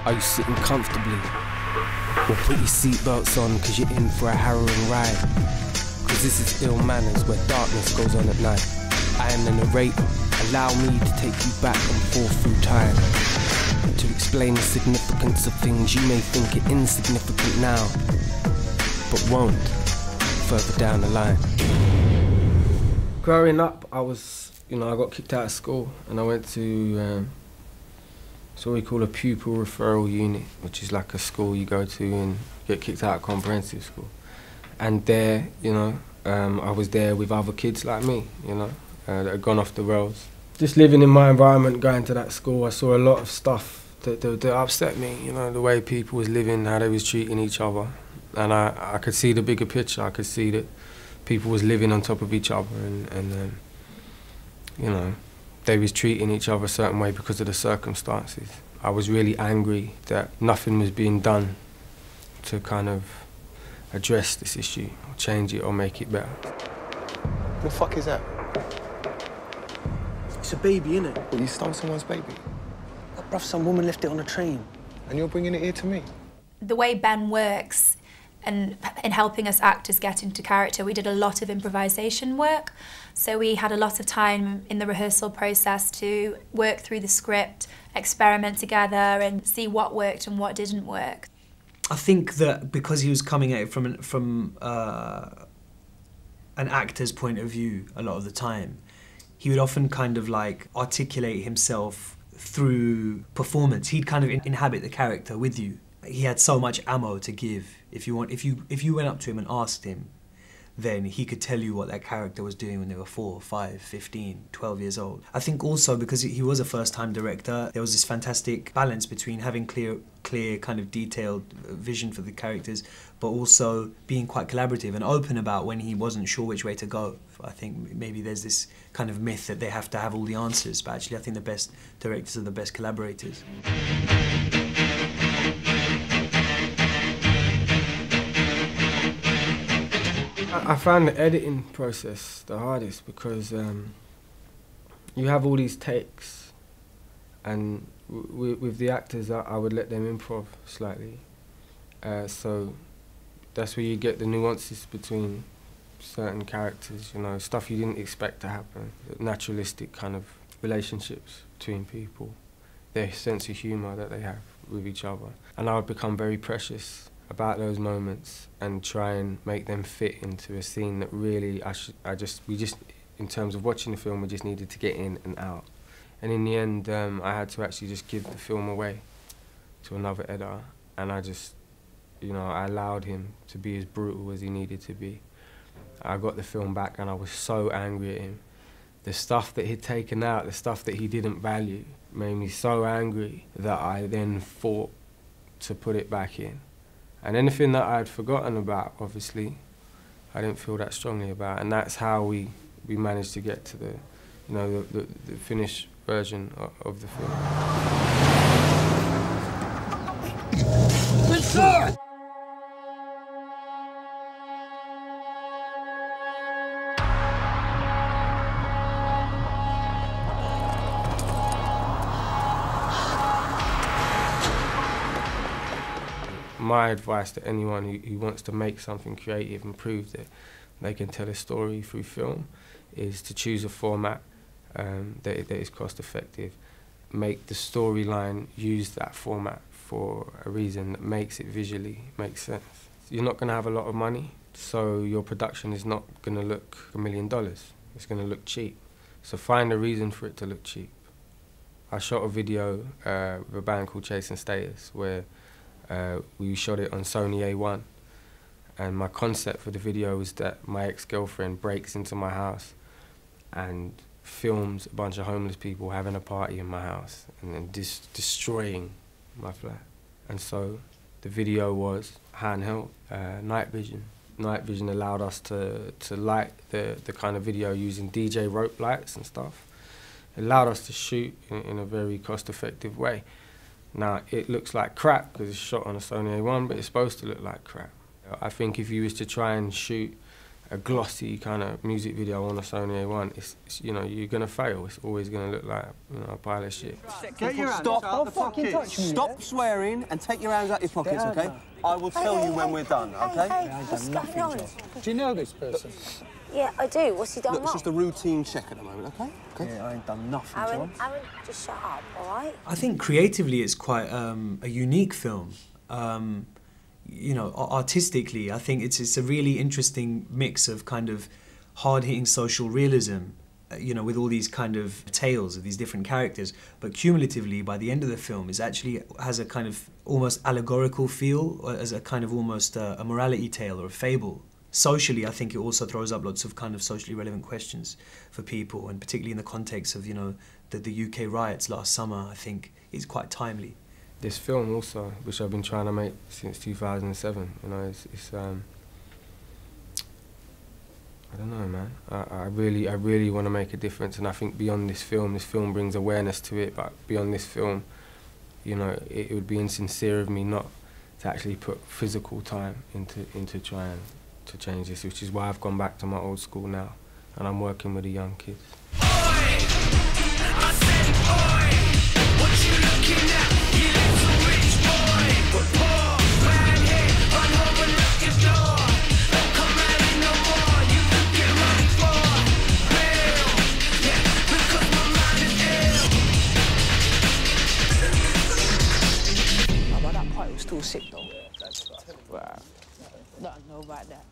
Are you sitting comfortably? Or put your seatbelts on because you're in for a harrowing ride. Cause this is Ill Manors, where darkness goes on at night. I am the narrator, allow me to take you back and forth through time. To explain the significance of things you may think are insignificant now, but won't further down the line. Growing up, I got kicked out of school and I went to it's what we call a pupil referral unit, which is like a school you go to and get kicked out of comprehensive school. And there, I was there with other kids like me, that had gone off the rails. Just living in my environment, going to that school, I saw a lot of stuff that upset me, the way people was living, how they was treating each other. And I could see the bigger picture. I could see that people was living on top of each other and they was treating each other a certain way because of the circumstances. I was really angry that nothing was being done to kind of address this issue, or change it, or make it better. What the fuck is that? It's a baby, innit? Well, you stole someone's baby? Bruv, some woman left it on a train. And you're bringing it here to me? The way Ben works and in helping us actors get into character, we did a lot of improvisation work. So we had a lot of time in the rehearsal process to work through the script, experiment together and see what worked and what didn't work. I think that because he was coming at it from an actor's point of view a lot of the time, he would often kind of like articulate himself through performance. He'd kind of inhabit the character with you. He had so much ammo to give. If you went up to him and asked him, then he could tell you what that character was doing when they were 4, 5, 15, 12 years old. I think also because he was a first-time director, there was this fantastic balance between having clear kind of detailed vision for the characters, but also being quite collaborative and open about when he wasn't sure which way to go. I think maybe there's this kind of myth that they have to have all the answers, but actually I think the best directors are the best collaborators. I found the editing process the hardest because you have all these takes, and with the actors I would let them improv slightly. So that's where you get the nuances between certain characters, stuff you didn't expect to happen, naturalistic kind of relationships between people, their sense of humour that they have with each other. And I would become very precious about those moments and try and make them fit into a scene that really we just in terms of watching the film, we just needed to get in and out. And in the end, I had to actually just give the film away to another editor, and I just, I allowed him to be as brutal as he needed to be. I got the film back and I was so angry at him. The stuff that he'd taken out, the stuff that he didn't value, made me so angry that I then fought to put it back in. And anything that I had forgotten about, obviously, I didn't feel that strongly about. And that's how we managed to get to the, the finished version of the film. Good sir! My advice to anyone who wants to make something creative and prove that they can tell a story through film is to choose a format that is cost effective. Make the storyline use that format for a reason that makes it visually make sense. You're not going to have a lot of money, so your production is not going to look $1 million. It's going to look cheap. So find a reason for it to look cheap. I shot a video with a band called Chasing Status where we shot it on Sony A1, and my concept for the video was that my ex-girlfriend breaks into my house and films a bunch of homeless people having a party in my house and then destroying my flat. And so the video was handheld, night vision. Night vision allowed us to light the kind of video using DJ rope lights and stuff. It allowed us to shoot in a very cost-effective way. Now, it looks like crap because it's shot on a Sony A1, but it's supposed to look like crap. I think if you was to try and shoot a glossy kind of music video on a Sony A1, it's you know, you're gonna fail. It's always gonna look like, you know, a pile of shit. Get your hands out of the pockets. Stop swearing and take your hands out your pockets, okay? I will tell you when we're done, okay? What's going on? Do you know this person? Yeah, I do. What's he done Look, wrong? it's just a routine check at the moment, okay? Yeah, I ain't done nothing, Aaron, John. Aaron, just shut up, all right? I think creatively it's quite a unique film. You know, artistically, I think it's a really interesting mix of kind of hard-hitting social realism, you know, with all these kind of tales of these different characters. But cumulatively, by the end of the film, it actually has a kind of almost allegorical feel, or as a kind of almost a morality tale or a fable. Socially, I think it also throws up lots of kind of socially relevant questions for people, and particularly in the context of, you know, the UK riots last summer, I think it's quite timely. This film also, which I've been trying to make since 2007, you know, it's I don't know, man. I really want to make a difference, and I think beyond this film brings awareness to it, but beyond this film, you know, it would be insincere of me not to actually put physical time into trying to change this, which is why I've gone back to my old school now, and I'm working with the young kids. Oi! I said, oi! What you looking at, you little rich boy? But poor, man here, run home and lock your door. Don't come out in no more, you could get run for real. Yeah, because my mind is ill. How about that part? It was still sick, though. Wow. No, I know about that.